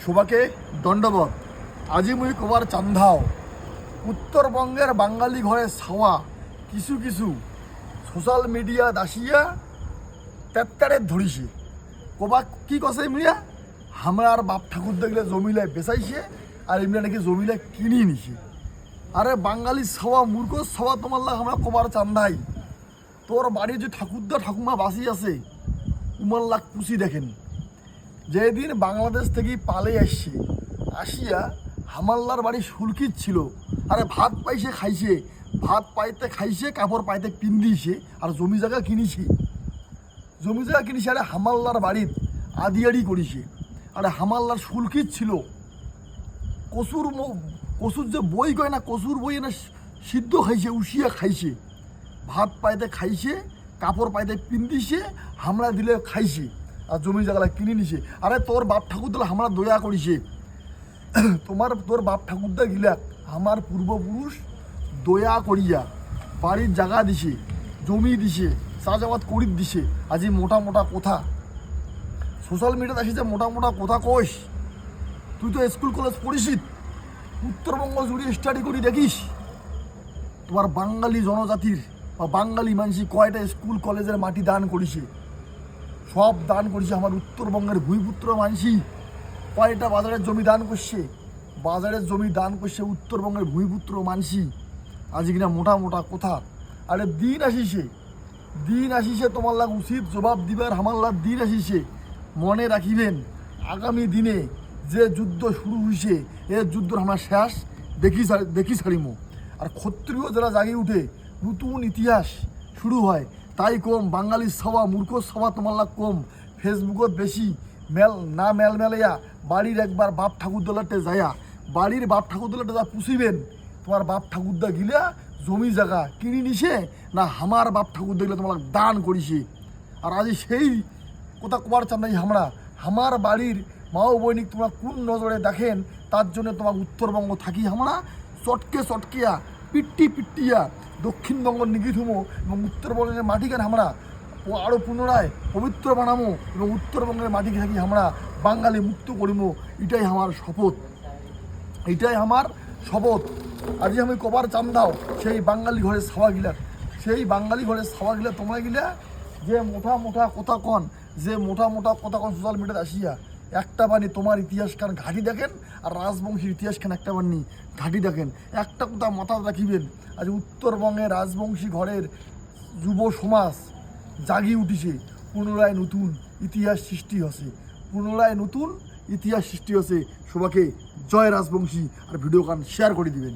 সবাকে দণ্ডবত। আজি মুই কবার চান্ধাও উত্তরবঙ্গের বাঙালি ঘরে ছাওয়া কিছু কিছু সোশ্যাল মিডিয়া দাসিয়া তেত্তারে ধরিছে। কবা কি কছে মিয়া আমার বাপ ঠাকুর দেখলে জমিলে বেচাইছে আর এমনি নাকি জমিলে কিনি নিছে। আরে বাঙালি ছাওয়া মূর্খ ছাওয়া তোমার লাগ আমরা কবার চান্দাই। তোর বাড়ির যে ঠাকুরদা ঠাকুমা বাসি আছে উমার লাগ পুষি দেখেন। যেদিন বাংলাদেশ থেকে পালে আসছে আসিয়া হামাল্লার বাড়ি সুলকিত ছিল। আরে ভাত পাইছে খাইছে, ভাত পাইতে খাইছে, কাপড় পাইতে পিন্দিছে আর জমি জায়গা কিনিছে। জমি জায়গা কিনিছে আরে হামাল্লার বাড়িত আদিয়াড়ি করিছে। আরে হামাল্লার সুলকিত ছিল কচুর যে বই কয় না, কচুর বই না সিদ্ধ খাইছে, উষিয়া খাইছে, ভাত পাইতে খাইছে, কাপড় পাইতে পিন্দিছে, হামলা দিলে খাইছে আর জমি জায়গা কিনে নিছে। আরে তোর বাপ ঠাকুর দিলে হামলা দয়া করিছে। তোর বাপ ঠাকুরদা গিলা আমার পূর্বপুরুষ দয়া করিয়া বাড়ির জায়গা দিছে, জমি দিছে, চাষাবাদ করি দিছে। আজি মোটা মোটা কথা সোশ্যাল মিডিয়াতে আসি যে মোটা মোটা কথা কইস। তুই তো স্কুল কলেজ পড়িস, উত্তরবঙ্গ জুড়ে স্টাডি করি দেখিস তোমার বাঙালি জনজাতির বা বাঙালি মানুষ কয়টা স্কুল কলেজের মাটি দান করিছে। সব দান করেছে আমার উত্তরবঙ্গের ভূমিপুত্র মানসি। কয়টা বাজারের জমি দান করছে, বাজারের জমি দান করছে উত্তরবঙ্গের ভূমিপুত্র মানসি। আজ কিনা মোটা মোটা কথা। আরে দিন আসিছে তোমার লাগ উচিত জবাব দিবার আমার লাগ দিন আসিছে। মনে রাখিবেন আগামী দিনে যে যুদ্ধ শুরু হয়েছে এ যুদ্ধ আমরা শেষ দেখি ছাড়িমো। আর ক্ষত্রিয় যারা জাগি উঠে নতুন ইতিহাস শুরু হয়। তাই কম বাঙালির সভা মূর্খ সভা তোমার লাগ কম। ফেসবুকত বেশি মেল মেলাইয়া বাড়ির একবার বাপ ঠাকুর দলাতে যাইয়া বাড়ির বাপ ঠাকুর দলাতে যা পুষিবেন। তোমার বাপ ঠাকুরদা গিলা জমি জায়গা কিনি নিছে না আমার বাপ ঠাকুর দেখলে তোমার দান করিছে। আর আজ সেই কথা কবার চান নাই আমরা আমার বাড়ির মাও বৈনিক তোমরা কোন নজরে দেখেন তার জন্য তোমার উত্তরবঙ্গ থাকি আমরা চটকিয়া পিটিয়া দক্ষিণবঙ্গ নিগিথুমো এবং উত্তরবঙ্গের মাটিকে আমরা ও আরও পুনরায় পবিত্র বানামো এবং উত্তরবঙ্গের মাটিকে থাকি আমরা বাঙালি মুক্ত করিমো। এটাই আমার শপথ। আজ আমি কবার চান দাও সেই বাঙালি ঘরে ছাওয়া গিলা তোমরা গিলা যে মোটা মোটা কথা কন সোশ্যাল মিডিয়াতে আসিয়া একটা বাণী তোমার ইতিহাস খান ঘাঁটি দেখেন আর রাজবংশীর ইতিহাস খান একটা বাণী ঘাঁটি দেখেন। একটা কথা মাথা রাখিবেন আজ উত্তরবঙ্গের রাজবংশী ঘরের যুব সমাজ জাগি উঠিছে। পুনরায় নতুন ইতিহাস সবাইকে জয় রাজবংশী। আর ভিডিও গান শেয়ার করে দিবেন।